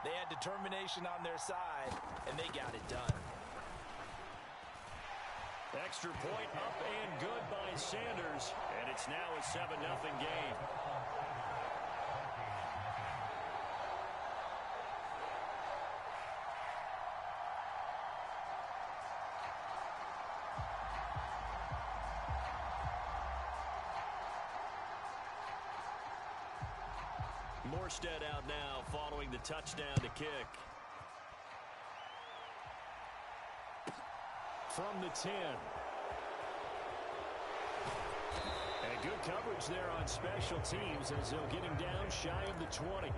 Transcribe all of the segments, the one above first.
They had determination on their side, and they got it done. Extra point up and good by Sanders, and it's now a 7-0 game. Morstead out now following the touchdown to kick. From the 10. And good coverage there on special teams as they'll get him down shy of the 20.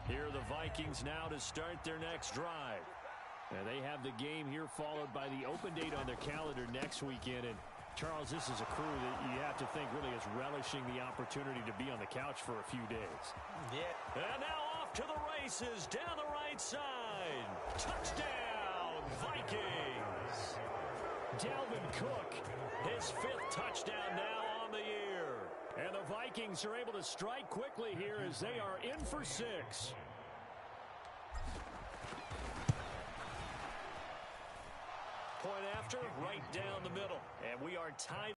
Here are the Vikings now to start their next drive. And they have the game here followed by the open date on their calendar next weekend. And Charles, this is a crew that you have to think really is relishing the opportunity to be on the couch for a few days. Yeah. And now off to the races down the right side. Touchdown, Vikings. Dalvin Cook, his 5th touchdown now on the year. And the Vikings are able to strike quickly here as they are in for 6. Point after, right down the middle. And we are tied.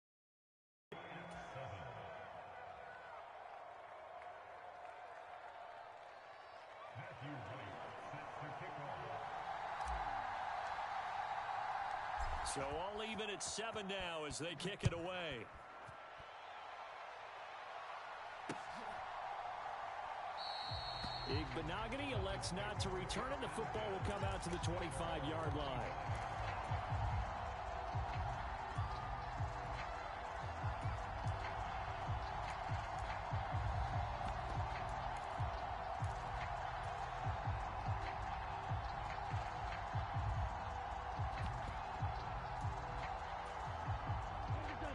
So all even at 7 now as they kick it away. Igbenogany elects not to return it. The football will come out to the 25-yard line.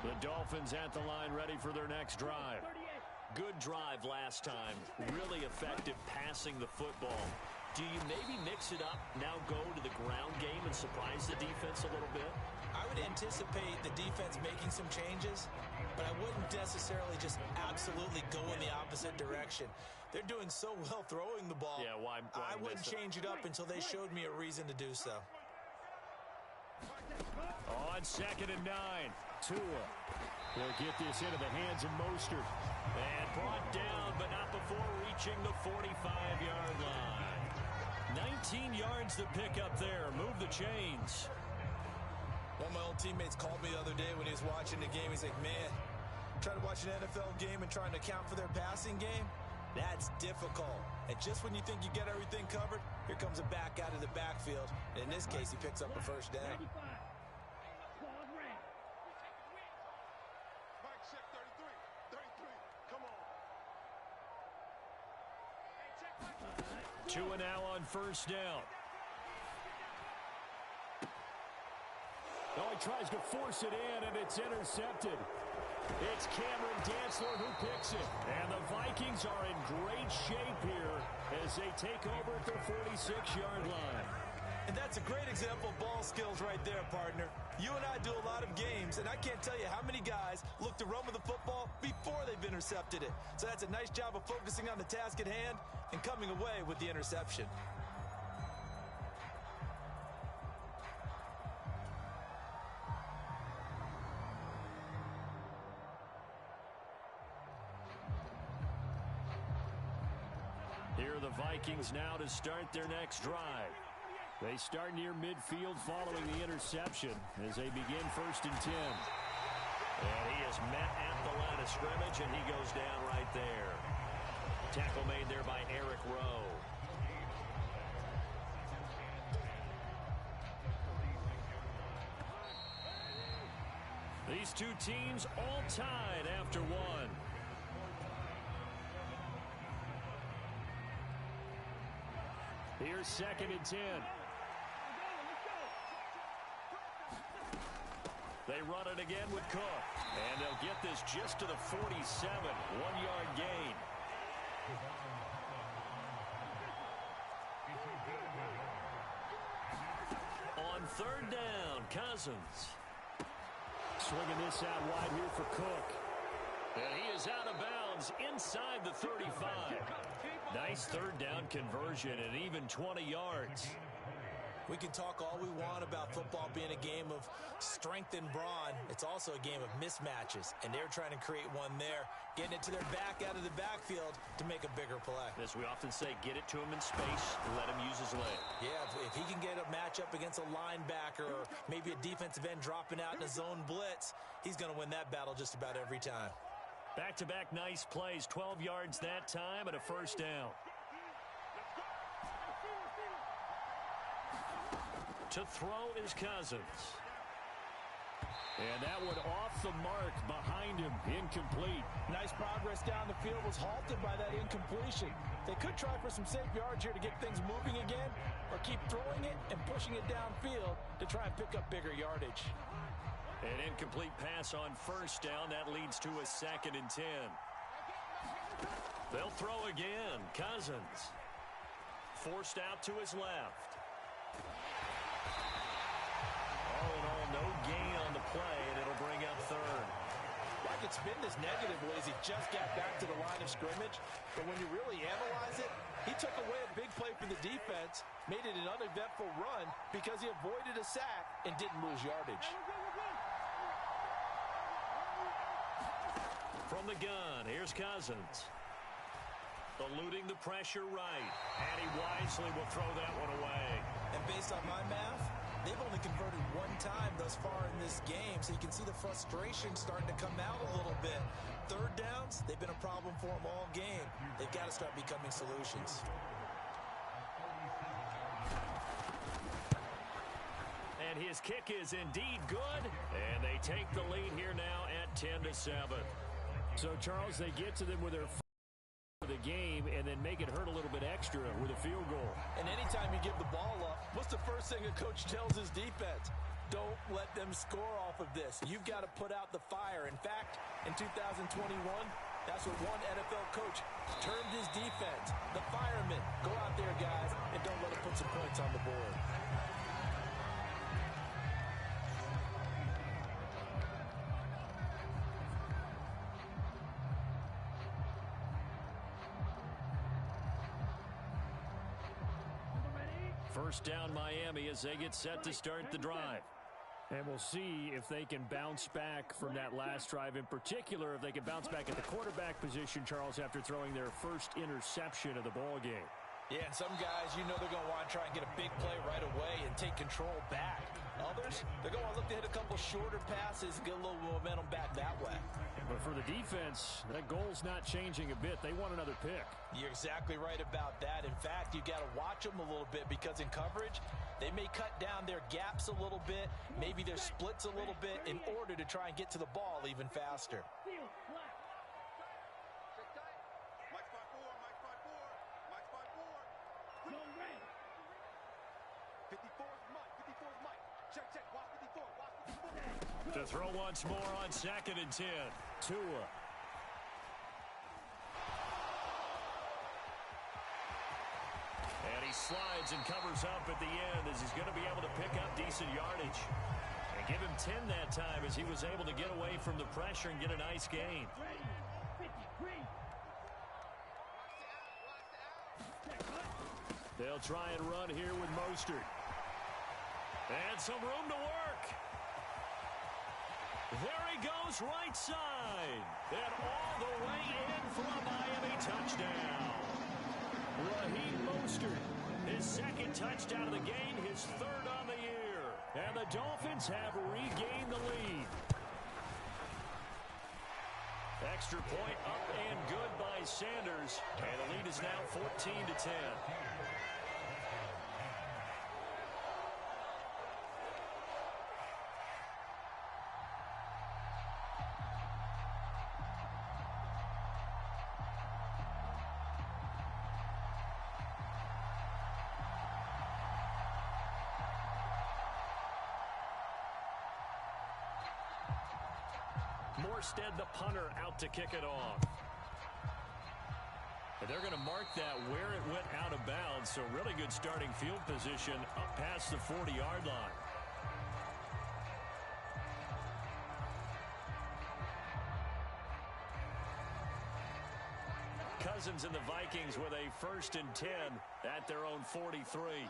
The Dolphins at the line ready for their next drive. Good drive last time. Really effective passing the football. Do you maybe mix it up, now go to the ground game and surprise the defense a little bit? I would anticipate the defense making some changes, but I wouldn't necessarily just absolutely go in the opposite direction. They're doing so well throwing the ball. Yeah, why I wouldn't change it up until they showed me a reason to do so. On 2nd and 9, Tua will get this into the hands of Mostert. And brought down, but not before reaching the 45-yard line. 19 yards to pick up there. Move the chains. One of my old teammates called me the other day when he was watching the game. He's like, man, trying to watch an NFL game and trying to account for their passing game? That's difficult. And just when you think you get everything covered, here comes a back out of the backfield. And in this case, he picks up a first down. Tua now on first down. Oh, he tries to force it in, and it's intercepted. It's Cameron Dantzler who picks it. And the Vikings are in great shape here as they take over at their 46-yard line. And that's a great example of ball skills right there, partner. You and I do a lot of games, and I can't tell you how many guys look to run with the football before they've intercepted it. So that's a nice job of focusing on the task at hand and coming away with the interception. Here are the Vikings now to start their next drive. They start near midfield following the interception as they begin 1st and 10. And he is met at the line of scrimmage, and he goes down right there. Tackle made there by Eric Rowe. These two teams all tied after one. Here's 2nd and 10. They run it again with Cook. And they'll get this just to the 47. 1-yard gain. third down, Cousins. Swinging this out wide here for Cook. And he is out of bounds inside the 35. Nice third down conversion and even 20 yards. We can talk all we want about football being a game of strength and brawn. It's also a game of mismatches, and they're trying to create one there, getting it to their back out of the backfield to make a bigger play. As we often say, get it to him in space and let him use his leg. Yeah, if he can get a matchup against a linebacker or maybe a defensive end dropping out in a zone blitz, he's going to win that battle just about every time. Back-to-back nice plays, 12 yards that time and a first down. To throw is Cousins. And that one off the mark behind him, incomplete. Nice progress down the field, was halted by that incompletion. They could try for some safe yards here to get things moving again, or keep throwing it and pushing it downfield to try and pick up bigger yardage. An incomplete pass on first down. That leads to a 2nd and 10. They'll throw again. Cousins. Forced out to his left. All in all, no gain on the play, and it'll bring up third. I could spin this negative ways. He just got back to the line of scrimmage, but when you really analyze it, he took away a big play for the defense, made it an uneventful run because he avoided a sack and didn't lose yardage. From the gun, here's Cousins. Eluding the pressure right, and he wisely will throw that one away. And based on my math, they've only converted one time thus far in this game, so you can see the frustration starting to come out a little bit. Third downs, they've been a problem for them all game. They've got to start becoming solutions. And his kick is indeed good, and they take the lead here now at 10-7. So, Charles, they get to them with their the game and then make it hurt a little bit extra with a field goal. And anytime you give the ball up, what's the first thing a coach tells his defense? Don't let them score off of this. You've got to put out the fire. In fact, in 2021, that's what one NFL coach termed his defense. The firemen. Go out there, guys, and don't let them put some points on the board. First down Miami as they get set to start the drive. And we'll see if they can bounce back from that last drive. In particular, if they can bounce back at the quarterback position, Charles, after throwing their first interception of the ball game. Yeah, and some guys, you know they're going to want to try and get a big play right away and take control back. Others, they're going to look to hit a couple shorter passes and get a little momentum back that way. But for the defense, that goal's not changing a bit. They want another pick. You're exactly right about that. In fact, you got to watch them a little bit because in coverage, they may cut down their gaps a little bit, maybe their splits a little bit in order to try and get to the ball even faster. To throw once more on 2nd and 10. Tua. And he slides and covers up at the end as he's going to be able to pick up decent yardage. And give him 10 that time as he was able to get away from the pressure and get a nice gain. They'll try and run here with Mostert. And some room to work. There he goes right side. And all the way in for a Miami touchdown. Raheem Mostert, his 2nd touchdown of the game, his 3rd on the year. And the Dolphins have regained the lead. Extra point up and good by Sanders. And the lead is now 14-10. Morstead, the punter, out to kick it off. And they're going to mark that where it went out of bounds. So really good starting field position up past the 40-yard line. Cousins and the Vikings with a 1st and 10 at their own 43.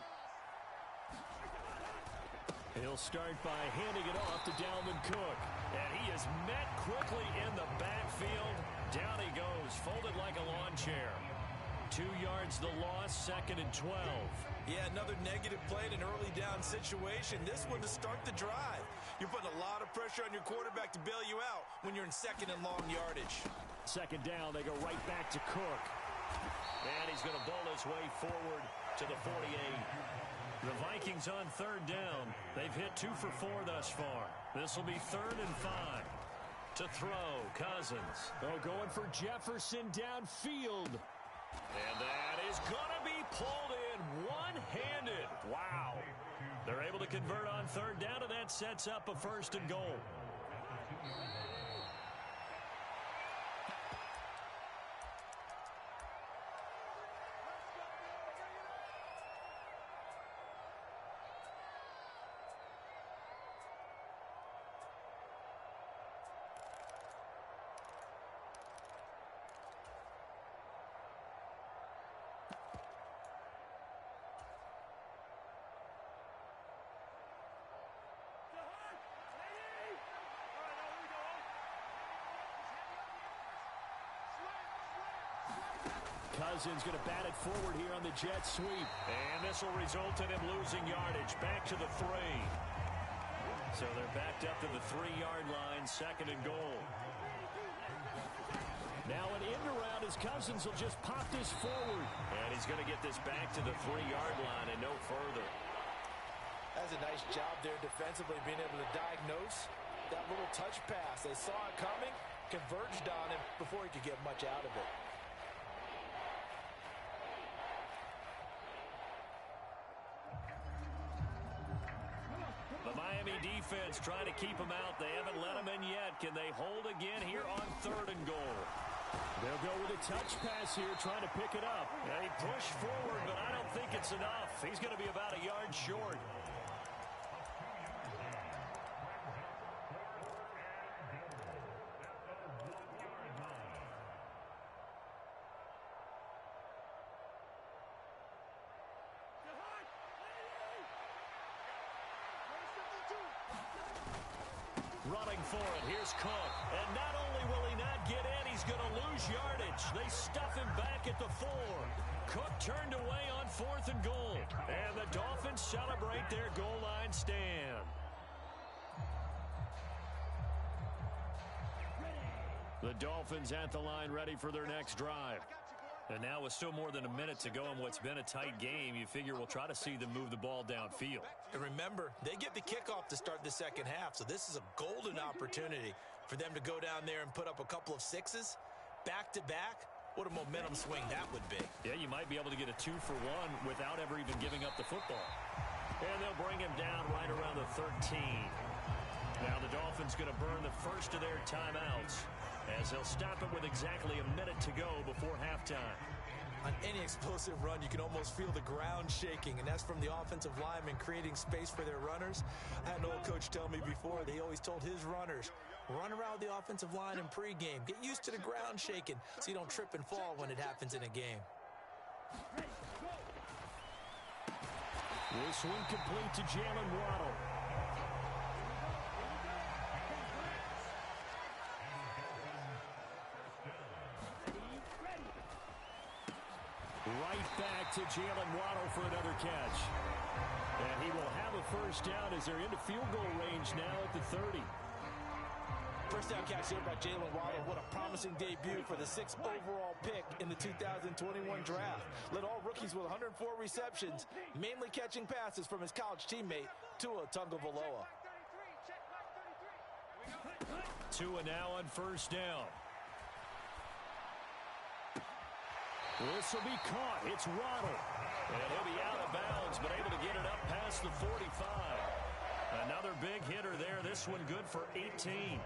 He'll start by handing it off to Dalvin Cook. And he is met quickly in the backfield. Down he goes, folded like a lawn chair. 2 yards the loss, 2nd and 12. Yeah, another negative play in an early down situation. This one to start the drive. You're putting a lot of pressure on your quarterback to bail you out when you're in 2nd and long yardage. 2nd down, they go right back to Cook. And he's going to bowl his way forward to the 48. The Vikings on 3rd down. They've hit 2 for 4 thus far. This will be 3rd and 5. To throw, Cousins. Oh, going for Jefferson downfield. And that is going to be pulled in one-handed. Wow. They're able to convert on 3rd down, and that sets up a 1st and goal. Cousins going to bat it forward here on the jet sweep. And this will result in him losing yardage. Back to the 3. So they're backed up to the 3-yard line, 2nd and goal. Now an end around as Cousins will just pop this forward. And he's going to get this back to the 3-yard line and no further. That's a nice job there defensively, being able to diagnose that little touch pass. They saw it coming, converged on him before he could get much out of it. The Miami defense trying to keep him out. They haven't let him in yet. Can they hold again here on 3rd and goal? They'll go with a touch pass here, trying to pick it up. They push forward, but I don't think it's enough. He's going to be about a yard short. Running for it. Here's Cook. And not only will he not get in, he's going to lose yardage. They stuff him back at the 4. Cook turned away on 4th and goal. And the Dolphins celebrate their goal line stand. The Dolphins at the line ready for their next drive. And now with still more than a minute to go in what's been a tight game, you figure we'll try to see them move the ball downfield. And remember, they get the kickoff to start the 2nd half, so this is a golden opportunity for them to go down there and put up a couple of 6s back-to-back. What a momentum swing that would be. Yeah, you might be able to get a 2-for-1 without ever even giving up the football. And they'll bring him down right around the 13. Now the Dolphins going to burn the first of their timeouts, as they'll stop it with exactly a minute to go before halftime. On any explosive run, you can almost feel the ground shaking, and that's from the offensive linemen creating space for their runners. I had an old coach tell me before, they always told his runners, run around the offensive line in pregame. Get used to the ground shaking so you don't trip and fall when it happens in a game. This one complete to Jalen Waddle. Right back to Jalen Waddle for another catch. And he will have a 1st down as they're into field goal range now at the 30. First down catch here by Jalen Waddle. What a promising debut for the 6th overall pick in the 2021 draft. Led all rookies with 104 receptions, mainly catching passes from his college teammate, Tua Tagovailoa. Tua now on 1st down. This will be caught. It's Waddle. And he'll be out of bounds, but able to get it up past the 45. Another big hitter there. This one good for 18.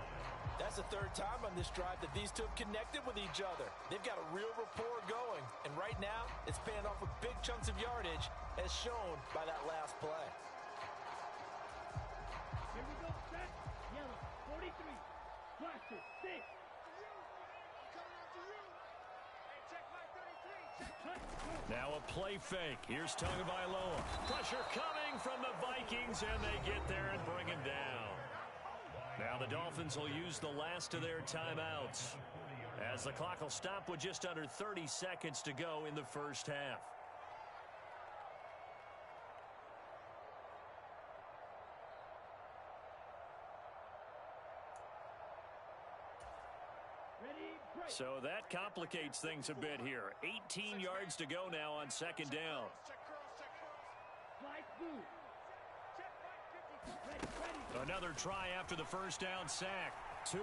That's the 3rd time on this drive that these two have connected with each other. They've got a real rapport going. And right now, it's paying off with big chunks of yardage, as shown by that last play. Here we go, set, yellow, 43, blaster, 6. Coming after you. Hey, check my 30. Now a play fake. Here's Tagovailoa. Pressure coming from the Vikings, and they get there and bring him down. Now the Dolphins will use the last of their timeouts, as the clock will stop with just under 30 seconds to go in the first half. So that complicates things a bit here. 18 yards to go now on second down. Another try after the first down sack. Tua.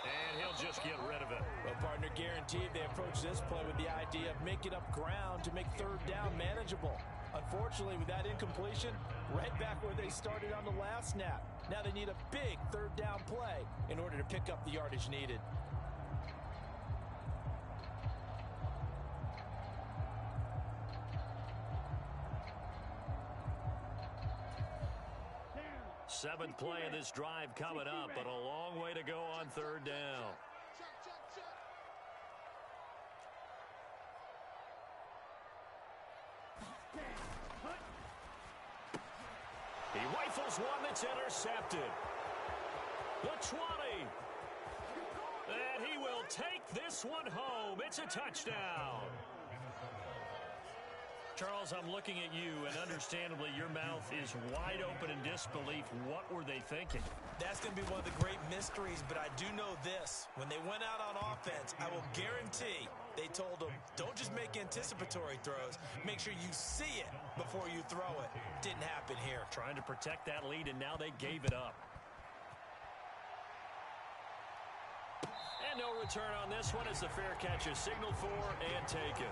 And he'll just get rid of it. Well, partner, guaranteed they approach this play with the idea of making up ground to make third down manageable. Unfortunately, with that incompletion, right back where they started on the last snap. Now they need a big third down play in order to pick up the yardage needed. Seventh play of this drive coming up, but a long way to go on third down. He rifles one that's intercepted. The 20. And he will take this one home. It's a touchdown. Charles, I'm looking at you, and understandably, your mouth is wide open in disbelief. What were they thinking? That's going to be one of the great mysteries, but I do know this. When they went out on offense, I will guarantee they told them, don't just make anticipatory throws. Make sure you see it before you throw it. Didn't happen here. Trying to protect that lead, and now they gave it up. And no return on this one as the fair catch is signaled for and taken.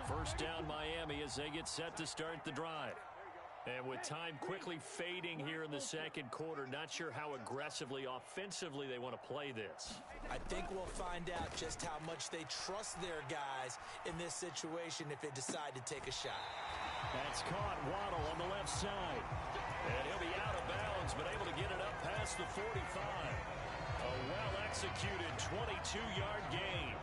First down Miami as they get set to start the drive. And with time quickly fading here in the second quarter, not sure how aggressively, offensively they want to play this. I think we'll find out just how much they trust their guys in this situation if they decide to take a shot. That's caught. Waddle on the left side. And he'll be out of bounds, but able to get it up past the 45. A well-executed 22-yard gain.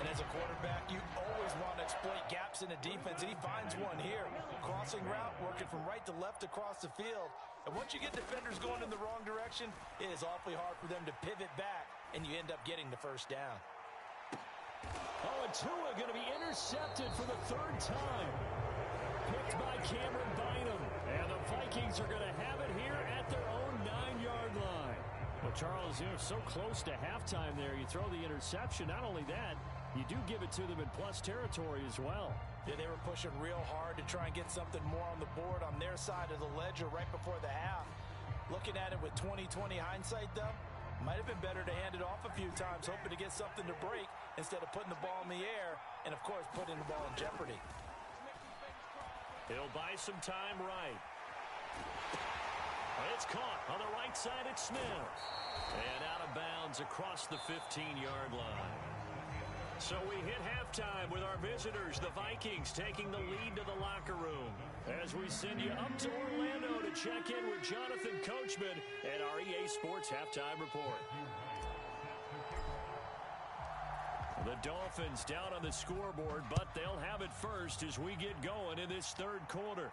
And as a quarterback, you always want to exploit gaps in the defense, and he finds one here. Crossing route, working from right to left across the field. And once you get defenders going in the wrong direction, it is awfully hard for them to pivot back, and you end up getting the first down. Oh, and Tua going to be intercepted for the third time. Picked by Cameron Bynum. And the Vikings are going to have it here at their own 9-yard line. Well, Charles, so close to halftime there. You throw the interception. Not only that, you do give it to them in plus territory as well. Yeah, they were pushing real hard to try and get something more on the board on their side of the ledger right before the half. Looking at it with 20/20 hindsight, though, might have been better to hand it off a few times, hoping to get something to break instead of putting the ball in the air and, of course, putting the ball in jeopardy. He'll buy some time right. It's caught on the right side. It's Smith. And out of bounds across the 15-yard line. So we hit halftime with our visitors, the Vikings, taking the lead to the locker room. As we send you up to Orlando to check in with Jonathan Coachman at our EA Sports Halftime Report. The Dolphins down on the scoreboard, but they'll have it first as we get going in this third quarter.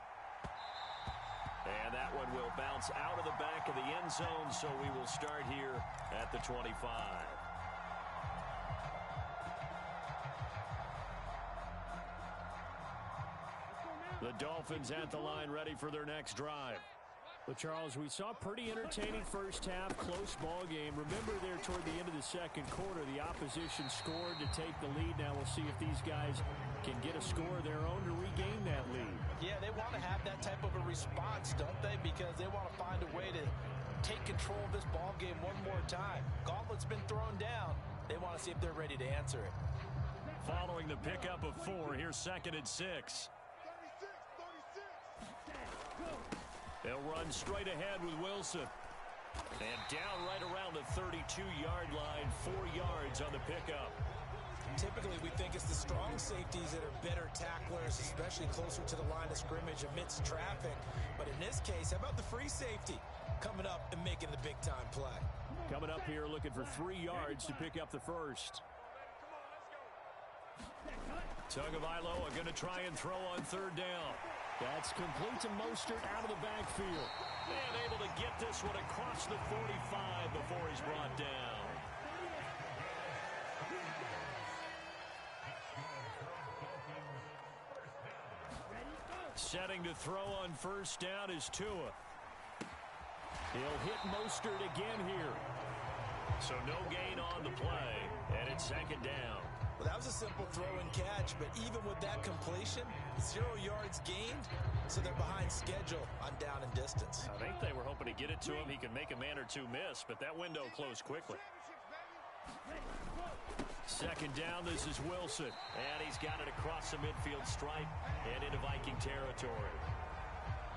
And that one will bounce out of the back of the end zone, so we will start here at the 25. The Dolphins at the line ready for their next drive. Well, Charles, we saw a pretty entertaining first half, close ball game. Remember there toward the end of the second quarter, the opposition scored to take the lead. Now we'll see if these guys can get a score of their own to regain that lead. Yeah, they want to have that type of a response, don't they? Because they want to find a way to take control of this ball game one more time. Gauntlet's been thrown down. They want to see if they're ready to answer it. Following the pickup of 4, here's 2nd and 6. They'll run straight ahead with Wilson. And down right around the 32-yard line, 4 yards on the pickup. typically we think it's the strong safeties that are better tacklers, especially closer to the line of scrimmage amidst traffic. But in this case, how about the free safety coming up and making the big-time play? Coming up here looking for 3 yards to pick up the first. Tagovailoa going to try and throw on 3rd down. That's complete to Mostert out of the backfield. And able to get this one across the 45 before he's brought down. Setting to throw on 1st down is Tua. He'll hit Mostert again here. So no gain on the play, and it's 2nd down. Well, that was a simple throw and catch, but even with that completion, 0 yards gained, so they're behind schedule on down and distance. I think they were hoping to get it to him. He could make a man or 2 miss, but that window closed quickly. 2nd down, this is Wilson. And he's got it across the midfield stripe and into Viking territory.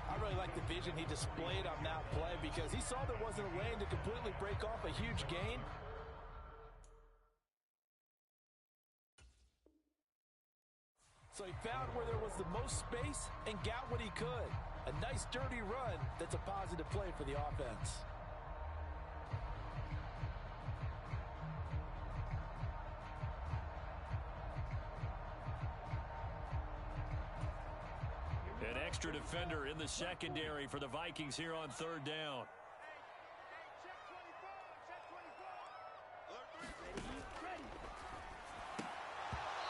I really like the vision he displayed on that play because he saw there wasn't a lane to completely break off a huge gain. So he found where there was the most space and got what he could. A nice dirty run that's a positive play for the offense. An extra defender in the secondary for the Vikings here on 3rd down.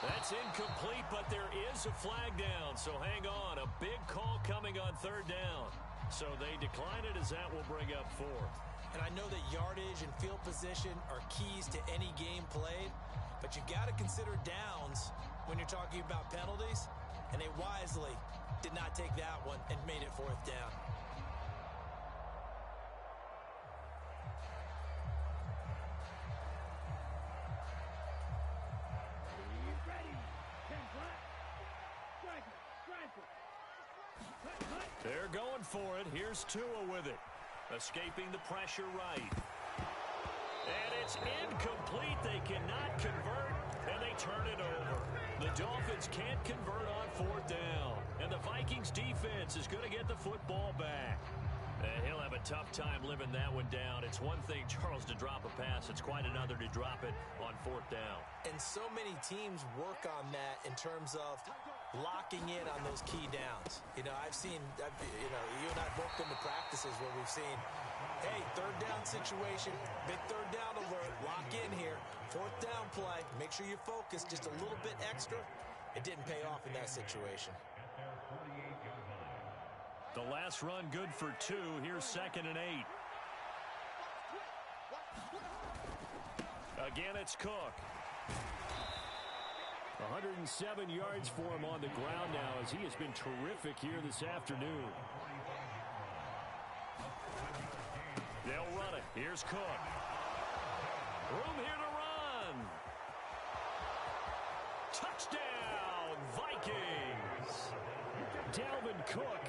That's incomplete, but there is a flag down, so hang on. A big call coming on 3rd down. So they decline it as that will bring up 4th. And I know that yardage and field position are keys to any game played, but you got to consider downs when you're talking about penalties, and they wisely did not take that one and made it 4th down. They're going for it. Here's Tua with it. Escaping the pressure right. And it's incomplete. They cannot convert, and they turn it over. The Dolphins can't convert on 4th down. And the Vikings defense is going to get the football back. And he'll have a tough time living that one down. It's one thing, Charles, to drop a pass. It's quite another to drop it on 4th down. And so many teams work on that in terms of locking in on those key downs. You know, I've seen, you and I both been to practices where we've seen, hey, 3rd down situation, big 3rd down alert, lock in here, 4th down play, make sure you focus just a little bit extra. It didn't pay off in that situation. The last run good for 2. Here's 2nd and 8. Again, it's Cook. 107 yards for him on the ground now as he has been terrific here this afternoon. They'll run it. Here's Cook. Room here to run. Touchdown, Vikings. Dalvin Cook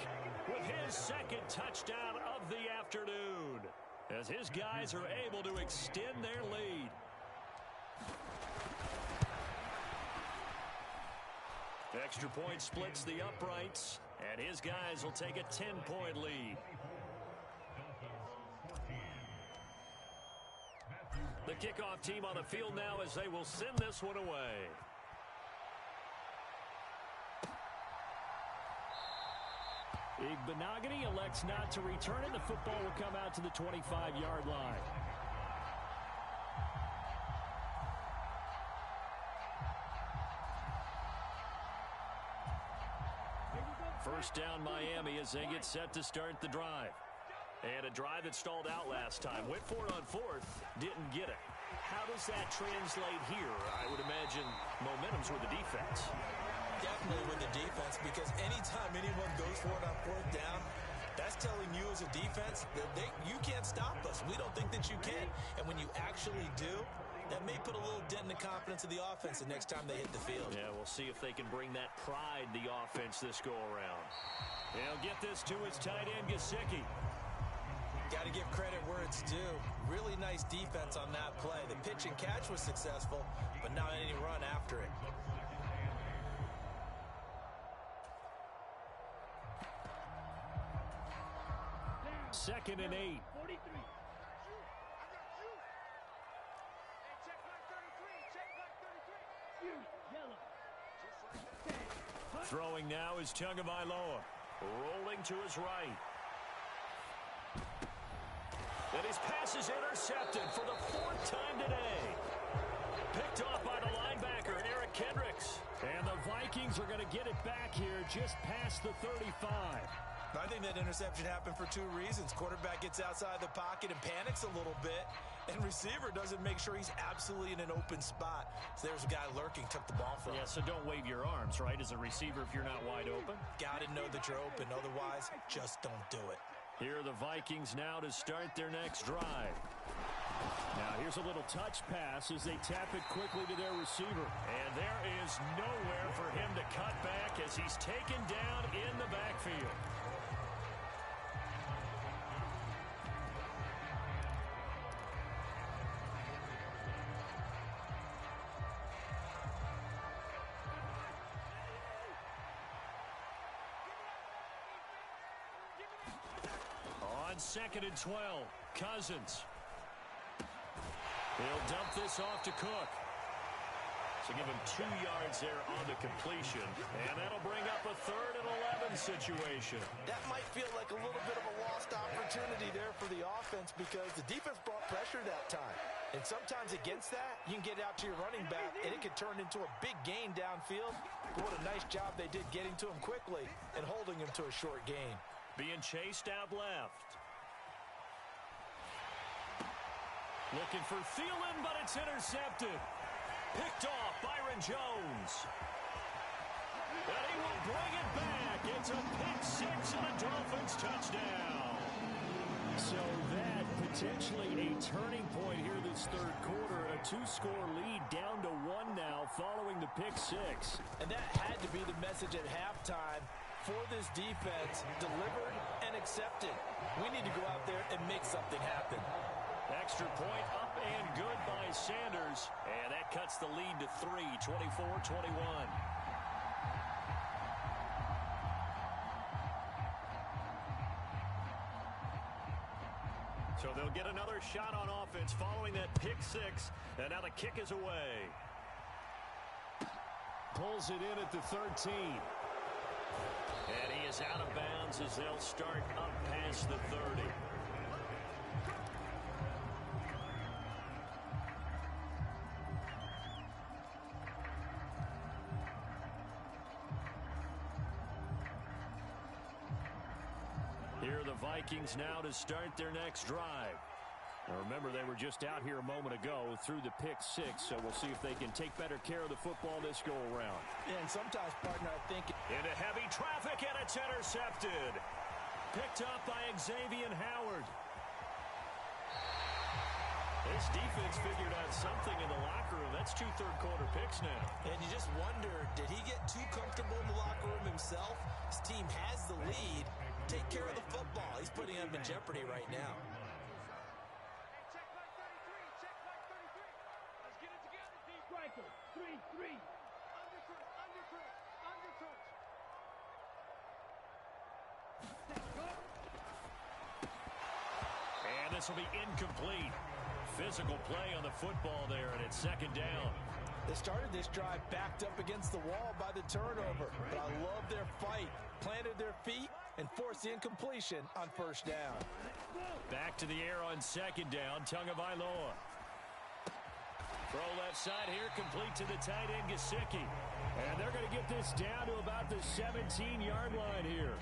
with his 2nd touchdown of the afternoon as his guys are able to extend their lead. Extra point splits the uprights, and his guys will take a 10-point lead. The kickoff team on the field now as they will send this one away. Igbenogany elects not to return it. The football will come out to the 25-yard line. First down Miami as they get set to start the drive. And a drive that stalled out last time. Went for it on 4th, didn't get it. How does that translate here? I would imagine momentum's with the defense. Definitely with the defense, because anytime anyone goes for it on 4th down, that's telling you as a defense that you can't stop us. We don't think that you can. And when you actually do, that may put a little dent in the confidence of the offense the next time they hit the field. Yeah, we'll see if they can bring that pride, the offense, this go-around. He'll get this to his tight end, Gesicki. Got to give credit where it's due. Really nice defense on that play. The pitch and catch was successful, but not any run after it. Second and 8. 43. Throwing now is Tagovailoa. Rolling to his right. And his pass is intercepted for the 4th time today. Picked off by the linebacker, Eric Kendricks. And the Vikings are going to get it back here just past the 35. I think that interception happened for 2 reasons. Quarterback gets outside the pocket and panics a little bit, and receiver doesn't make sure he's absolutely in an open spot. So there's a guy lurking, took the ball from him. Yeah, so don't wave your arms, right, as a receiver if you're not wide open. Got to know that you're open. Otherwise, just don't do it. Here are the Vikings now to start their next drive. Now here's a little touch pass as they tap it quickly to their receiver. And there is nowhere for him to cut back as he's taken down in the backfield. On 2nd and 12, Cousins. He'll dump this off to Cook. So give him 2 yards there on the completion. And that'll bring up a 3rd and 11 situation. That might feel like a little bit of a lost opportunity there for the offense because the defense brought pressure that time. And sometimes against that, you can get out to your running back, and it can turn into a big gain downfield. But what a nice job they did getting to him quickly and holding him to a short gain. Being chased out left. Looking for Thielen, but it's intercepted. Picked off Byron Jones. And he will bring it back. It's a pick 6 and a Dolphins touchdown. So that potentially a turning point here this 3rd quarter. A 2-score lead down to 1 now following the pick 6. And that had to be the message at halftime for this defense. Delivered and accepted. We need to go out there and make something happen. Extra point up and good by Sanders. And that cuts the lead to 3, 24-21. So they'll get another shot on offense following that pick 6. And now the kick is away. Pulls it in at the 13. And he is out of bounds as they'll start up past the 30. Here are the Vikings now to start their next drive. Now remember, they were just out here a moment ago through the pick 6, so we'll see if they can take better care of the football this go-around. Yeah, and sometimes, partner, I think... Into heavy traffic, and it's intercepted. Picked up by Xavier Howard. This defense figured out something in the locker room. That's 2 third-quarter picks now. And you just wonder, did he get too comfortable in the locker room himself? His team has the lead. Take care of the football. He's putting them in jeopardy right now. Check back 33. Check back 33. Let's get it together, D. Striker. 3-3. Undercut. Undercut. Undercut. And this will be incomplete. Physical play on the football there, and it's 2nd down. They started this drive backed up against the wall by the turnover. But I love their fight. Planted their feet and forced the incompletion on 1st down. Back to the air on 2nd down. Tagovailoa. Throw left side here, complete to the tight end, Gesicki. And they're going to get this down to about the 17-yard line here.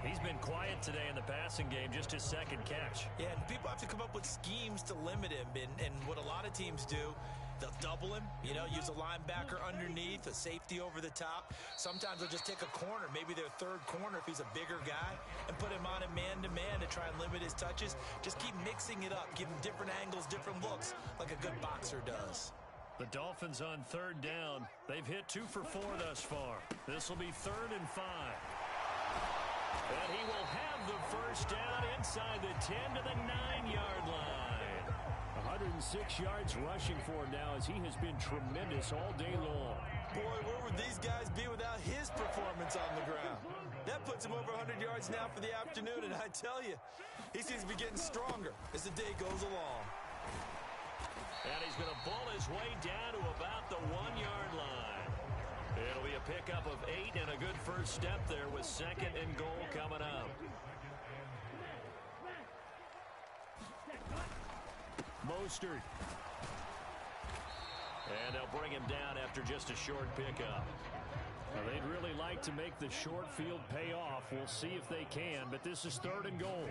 He's been quiet today in the passing game, just his 2nd catch. Yeah, and people have to come up with schemes to limit him. And what a lot of teams do, they'll double him, use a linebacker underneath, a safety over the top. Sometimes they'll just take a corner, maybe their 3rd corner if he's a bigger guy, and put him on a man-to-man to try and limit his touches. Just keep mixing it up, give him different angles, different looks, like a good boxer does. The Dolphins on 3rd down. They've hit 2 for 4 thus far. This will be 3rd and 5. And he will have the first down inside the 10 to the 9-yard line. 106 yards rushing for him now as he has been tremendous all day long. Boy, where would these guys be without his performance on the ground? That puts him over 100 yards now for the afternoon, and I tell you, he seems to be getting stronger as the day goes along. And he's going to bull his way down to about the 1-yard line. It'll be a pickup of 8 and a good first step there with 2nd and goal coming up. Mostert. And they'll bring him down after just a short pickup. Well, they'd really like to make the short field pay off. We'll see if they can, but this is 3rd and goal.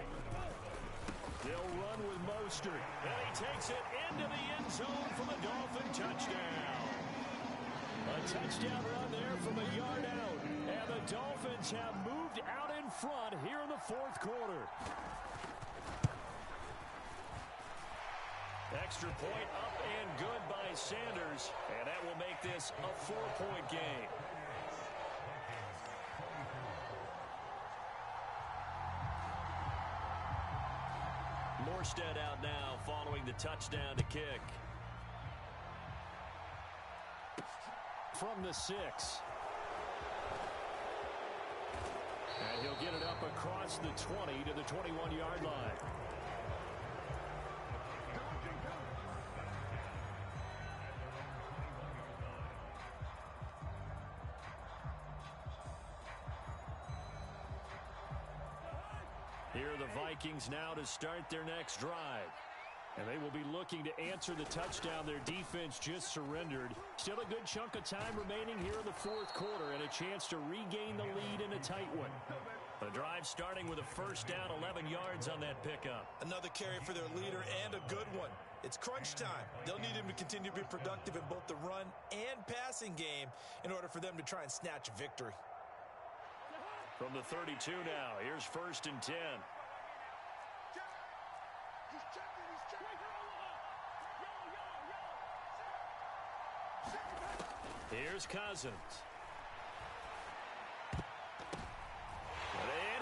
They'll run with Mostert. And he takes it into the end zone for the Dolphin touchdown. A touchdown run there from a yard out. And the Dolphins have moved out in front here in the 4th quarter. Extra point up and good by Sanders. And that will make this a 4-point game. Morstead out now following the touchdown to kick. From the 6. And he'll get it up across the 20 to the 21-yard line. Here are the Vikings now to start their next drive. And they will be looking to answer the touchdown their defense just surrendered. Still a good chunk of time remaining here in the 4th quarter and a chance to regain the lead in a tight one. The drive starting with a first down, 11 yards on that pickup. Another carry for their leader and a good one. It's crunch time. They'll need him to continue to be productive in both the run and passing game in order for them to try and snatch a victory. From the 32 now, here's 1st and 10. Here's Cousins. And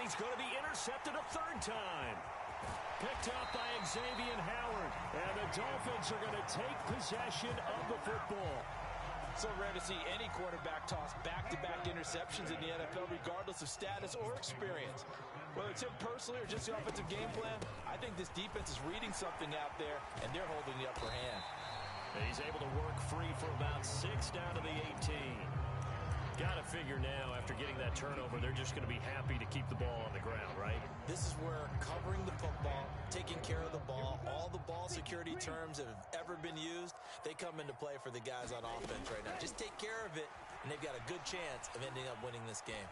he's going to be intercepted a 3rd time. Picked up by Xavier Howard. And the Dolphins are going to take possession of the football. So rare to see any quarterback toss back-to-back interceptions in the NFL, regardless of status or experience. Whether it's him personally or just the offensive game plan, I think this defense is reading something out there, and they're holding the upper hand. And he's able to work free for about 6 down to the 18. Got to figure now, after getting that turnover, they're just going to be happy to keep the ball on the ground, right? This is where covering the football, taking care of the ball, all the ball security terms that have ever been used, they come into play for the guys on offense right now. Just take care of it, and they've got a good chance of ending up winning this game.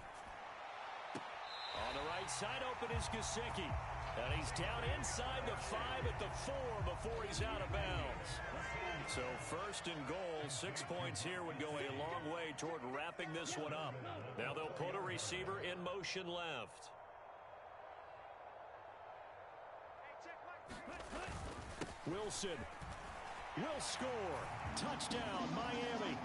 On the right side open is Gesicki. And he's down inside the 5 at the 4 before he's out of bounds. So 1st and goal, 6 points here would go a long way toward wrapping this one up. Now they'll put a receiver in motion left. Wilson will score. Touchdown, Miami.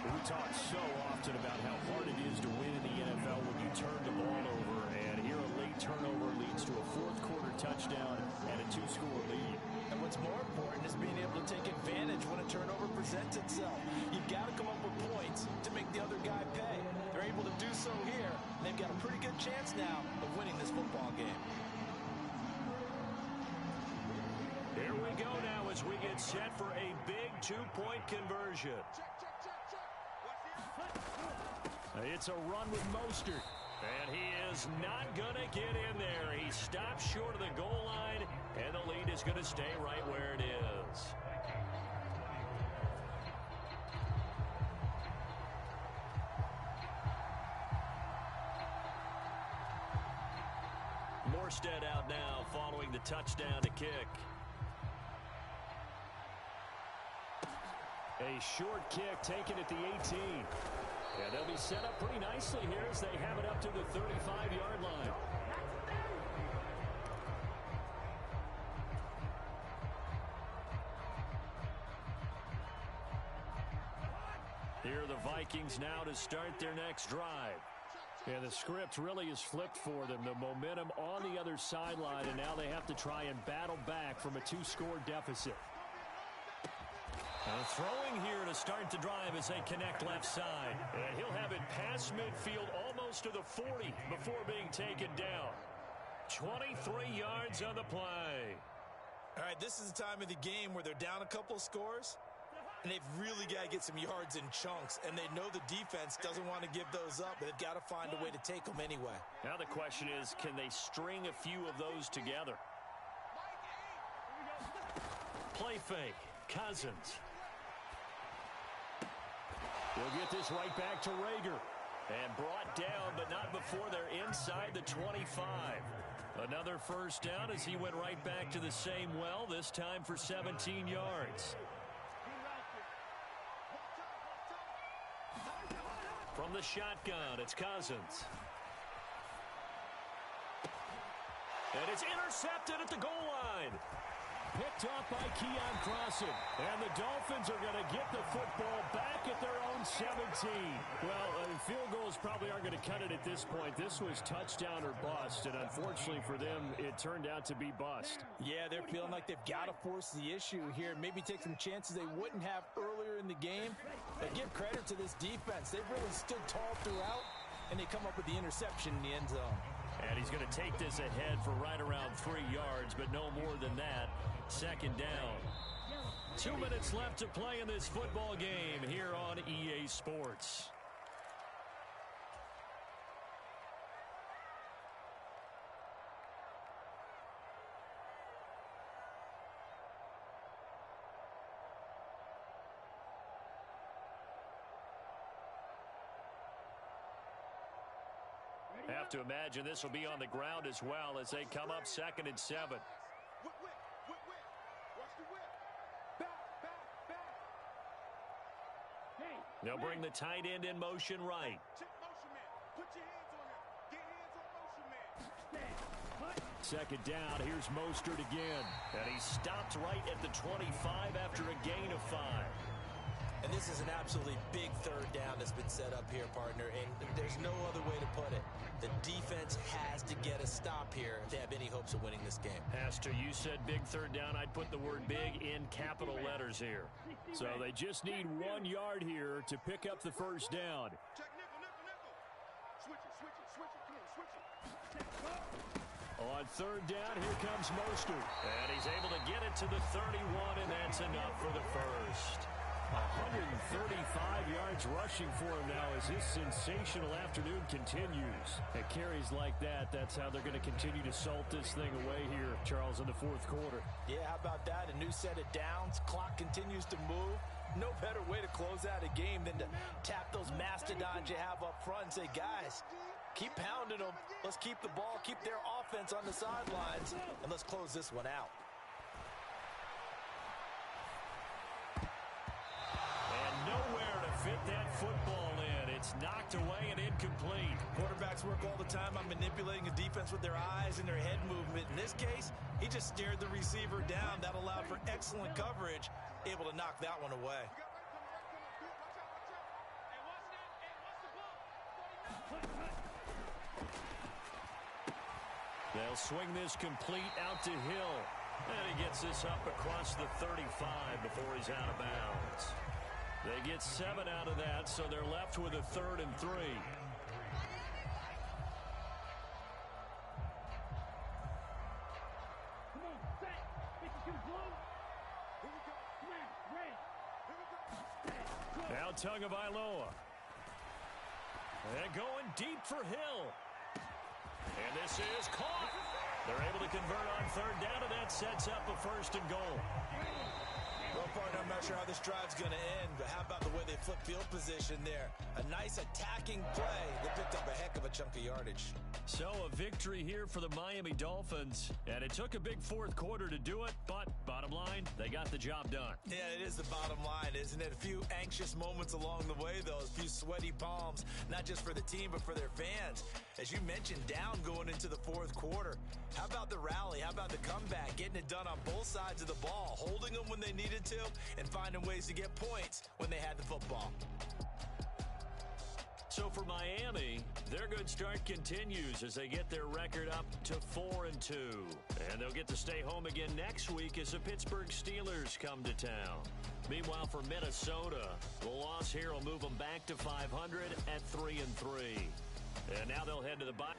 We talk so often about how hard it is to win in the NFL when you turn the ball over. And here a late turnover leads to a 4th quarter touchdown and a 2-score lead. And what's more important is being able to take advantage when a turnover presents itself. You've got to come up with points to make the other guy pay. They're able to do so here, and they've got a pretty good chance now of winning this football game. Here we go now as we get set for a big 2-point conversion. It's a run with Mostert. And he is not going to get in there. He stops short of the goal line, and the lead is going to stay right where it is. Morstead out now following the touchdown to kick. A short kick taken at the 18. And they'll be set up pretty nicely here as they have it up to the 35-yard line. Here are the Vikings now to start their next drive. And the script really is flipped for them. The momentum on the other sideline, and now they have to try and battle back from a 2-score deficit. Throwing here to start the drive as they connect left side. And he'll have it past midfield almost to the 40 before being taken down. 23 yards on the play. All right, this is the time of the game where they're down a couple of scores, and they've really got to get some yards in chunks, and they know the defense doesn't want to give those up, but they've got to find a way to take them anyway. Now the question is, can they string a few of those together? Play fake. Cousins. We'll get this right back to Rager. And brought down, but not before they're inside the 25. Another first down as he went right back to the same well, this time for 17 yards. From the shotgun, it's Cousins. And it's intercepted at the goal line. Picked up by Keon Crossen. And the Dolphins are going to get the football back at their own 17. Well, field goals probably aren't going to cut it at this point. This was touchdown or bust, and unfortunately for them, it turned out to be bust. Yeah, they're feeling like they've got to force the issue here. Maybe take some chances they wouldn't have earlier in the game. But give credit to this defense. They've really stood tall throughout, and they come up with the interception in the end zone. And he's going to take this ahead for right around 3 yards, but no more than that. Second down. 2 minutes left to play in this football game here on EA Sports. Have to imagine this will be on the ground as well as they come up 2nd and 7. Whip. Watch the whip. Back. Hey, they'll bring the tight end in motion right. Check motion man. Put your hands on him. Get hands on motion man. Second down. Here's Mostert again. And he stopped right at the 25 after a gain of 5. And this is an absolutely big third down that's been set up here, partner, and there's no other way to put it. The defense has to get a stop here if they have any hopes of winning this game. Has to. You said big third down. I'd put the word big in capital letters here. So they just need 1 yard here to pick up the first down. Check nickel. Switch it. Come on, switch it. On third down, here comes Mostert. And he's able to get it to the 31, and that's enough for the first. 135 yards rushing for him now as this sensational afternoon continues. At carries like that, that's how they're going to continue to salt this thing away here, Charles, in the fourth quarter. Yeah, how about that? A new set of downs. Clock continues to move. No better way to close out a game than to tap those mastodons you have up front and say, guys, keep pounding them. Let's keep the ball, keep their offense on the sidelines, and let's close this one out. Nowhere to fit that football in. It's knocked away and incomplete. Quarterbacks work all the time on manipulating a defense with their eyes and their head movement. In this case, he just stared the receiver down. That allowed for excellent coverage, able to knock that one away. They'll swing this complete out to Hill. And he gets this up across the 35 before he's out of bounds. They get 7 out of that, so they're left with a 3rd and 3. Come on, set. Think you can blow? Here we go. Smash, red. Here we go. Now Tagovailoa. And going deep for Hill. And this is caught. They're able to convert on third down, and that sets up a 1st and goal. Well, partner, I'm not sure how this drive's going to end, but how about the way they flip field position there? A nice attacking play. They picked up a heck of a chunk of yardage. So a victory here for the Miami Dolphins, and it took a big fourth quarter to do it, but bottom line, they got the job done. Yeah, it is the bottom line, isn't it? A few anxious moments along the way, though, a few sweaty palms, not just for the team, but for their fans. As you mentioned, down going into the fourth quarter. How about the rally? How about the comeback? Getting it done on both sides of the ball, holding them when they needed to, and finding ways to get points when they had the football. So for Miami, their good start continues as they get their record up to 4-2. And they'll get to stay home again next week as the Pittsburgh Steelers come to town. Meanwhile, for Minnesota, the loss here will move them back to 500 at 3-3. And now they'll head to the bye.